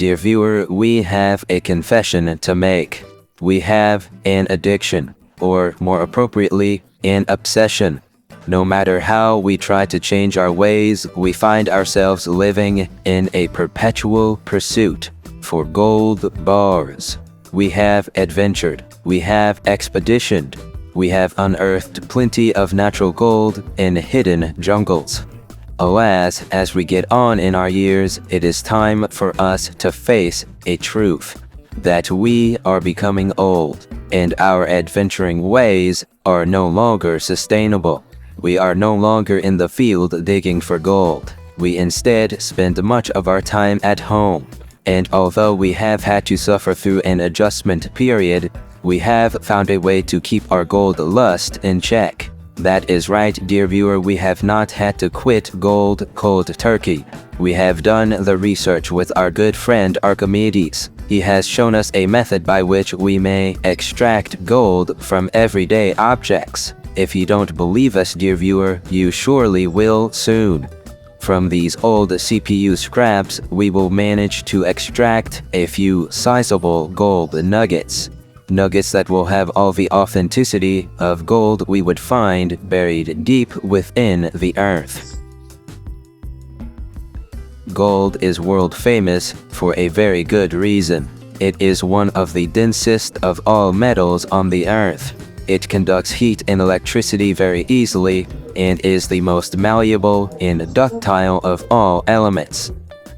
Dear viewer, we have a confession to make. We have an addiction, or more appropriately, an obsession. No matter how we try to change our ways, we find ourselves living in a perpetual pursuit for gold bars. We have adventured, we have expeditioned, we have unearthed plenty of natural gold in hidden jungles. Alas, as we get on in our years, it is time for us to face a truth, that we are becoming old, and our adventuring ways are no longer sustainable. We are no longer in the field digging for gold. We instead spend much of our time at home. And although we have had to suffer through an adjustment period, we have found a way to keep our gold lust in check. That is right, dear viewer, we have not had to quit gold cold turkey. We have done the research with our good friend Archimedes. He has shown us a method by which we may extract gold from everyday objects. If you don't believe us, dear viewer, you surely will soon. From these old CPU scraps, we will manage to extract a few sizable gold nuggets. Nuggets that will have all the authenticity of gold we would find buried deep within the earth. Gold is world famous for a very good reason. It is one of the densest of all metals on the earth. It conducts heat and electricity very easily and is the most malleable and ductile of all elements.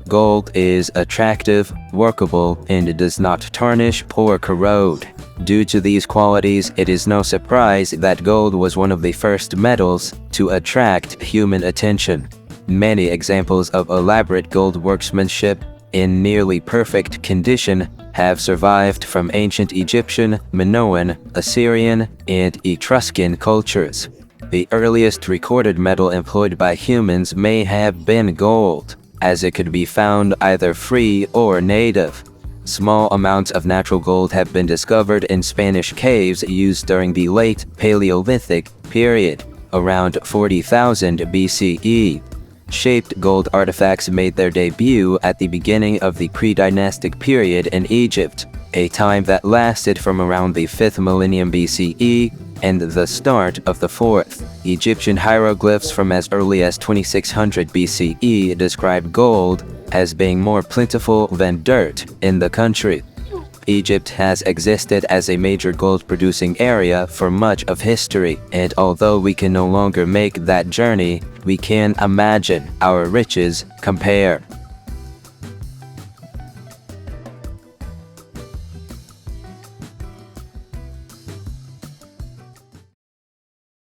Gold is attractive, workable, and does not tarnish or corrode. Due to these qualities, it is no surprise that gold was one of the first metals to attract human attention. Many examples of elaborate gold workmanship in nearly perfect condition have survived from ancient Egyptian, Minoan, Assyrian, and Etruscan cultures. The earliest recorded metal employed by humans may have been gold, as it could be found either free or native. Small amounts of natural gold have been discovered in Spanish caves used during the late Paleolithic period, around 40,000 BCE. Shaped gold artifacts made their debut at the beginning of the pre-dynastic period in Egypt, a time that lasted from around the 5th millennium BCE and the start of the 4th. Egyptian hieroglyphs from as early as 2600 BCE describe gold as being more plentiful than dirt in the country. Egypt has existed as a major gold-producing area for much of history, and although we can no longer make that journey, we can imagine our riches compare.